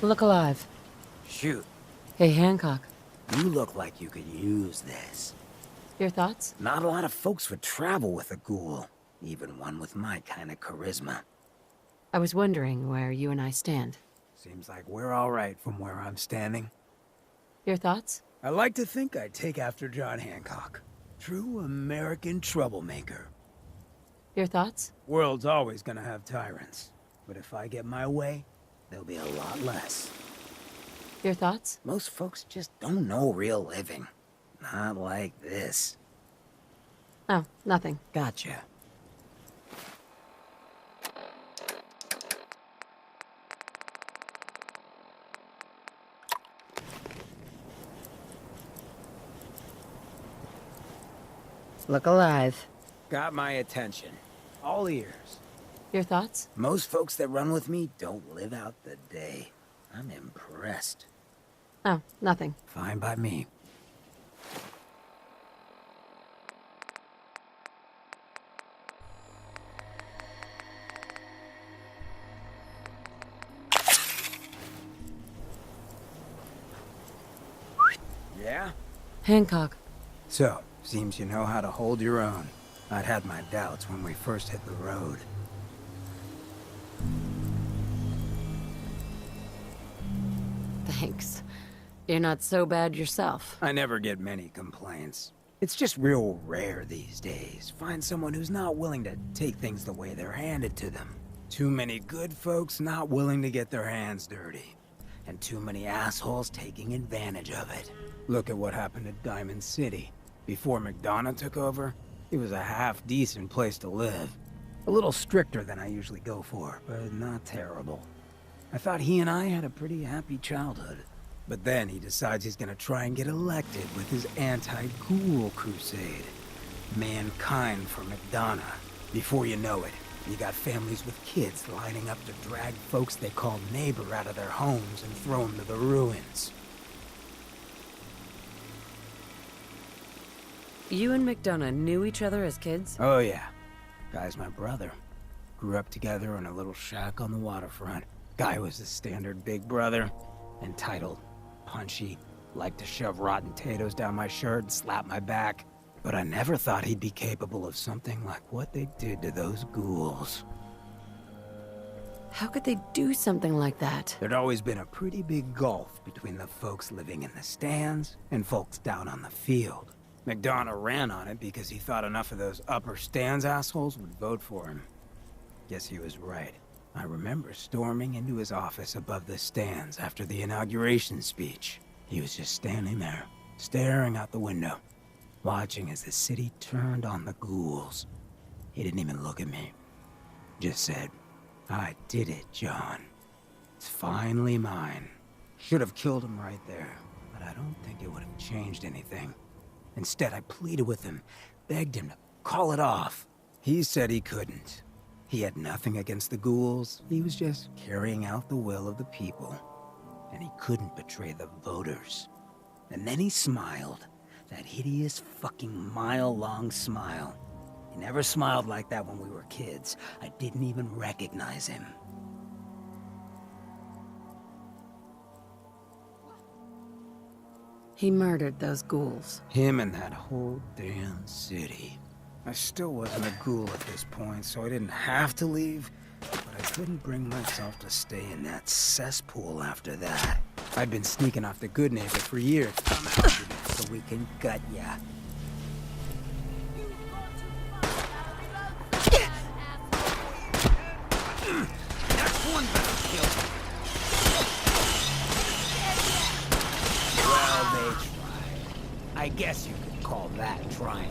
Look alive. Shoot, Hey, Hancock. you look like you could use this. Your thoughts? Not a lot of folks would travel with a ghoul, even one with my kind of charisma. I was wondering where you and I stand. Seems like we're all right from where I'm standing. Your thoughts? I like to think I'd take after John Hancock. True American troublemaker. Your thoughts? World's always gonna have tyrants. But if I get my way, there'll be a lot less. Your thoughts? Most folks just don't know real living. Not like this. Oh, nothing. Gotcha. Look alive. Got my attention. All ears. Your thoughts? Most folks that run with me don't live out the day. I'm impressed. Oh, nothing. Fine by me. Yeah? Hancock. So, seems you know how to hold your own. I'd had my doubts when we first hit the road. Thanks. You're not so bad yourself. I never get many complaints. It's just real rare these days. Find someone who's not willing to take things the way they're handed to them. Too many good folks not willing to get their hands dirty. And too many assholes taking advantage of it. Look at what happened at Diamond City. Before McDonough took over, it was a half-decent place to live. A little stricter than I usually go for, but not terrible. I thought he and I had a pretty happy childhood. But then he decides he's gonna try and get elected with his anti-ghoul crusade. Mankind for McDonough. Before you know it, you got families with kids lining up to drag folks they call neighbor out of their homes and throw them to the ruins. You and McDonough knew each other as kids? Oh yeah. Guy's my brother. Grew up together in a little shack on the waterfront. Guy was the standard big brother. Entitled, punchy, liked to shove rotten potatoes down my shirt and slap my back. But I never thought he'd be capable of something like what they did to those ghouls. How could they do something like that? There'd always been a pretty big gulf between the folks living in the stands and folks down on the field. McDonough ran on it because he thought enough of those upper stands assholes would vote for him. Guess he was right. I remember storming into his office above the stands after the inauguration speech. He was just standing there, staring out the window, watching as the city turned on the ghouls. He didn't even look at me. Just said, "I did it, John. It's finally mine." Should have killed him right there, but I don't think it would have changed anything. Instead, I pleaded with him, begged him to call it off. He said he couldn't. He had nothing against the ghouls. He was just carrying out the will of the people. And he couldn't betray the voters. And then he smiled. That hideous fucking mile-long smile. He never smiled like that when we were kids. I didn't even recognize him. He murdered those ghouls. Him and that whole damn city. I still wasn't a ghoul at this point, so I didn't have to leave, but I couldn't bring myself to stay in that cesspool after that. I'd been sneaking off the good neighbor for years, so we can gut ya. That's one better kill. Well, they tried. I guess you could call that trying.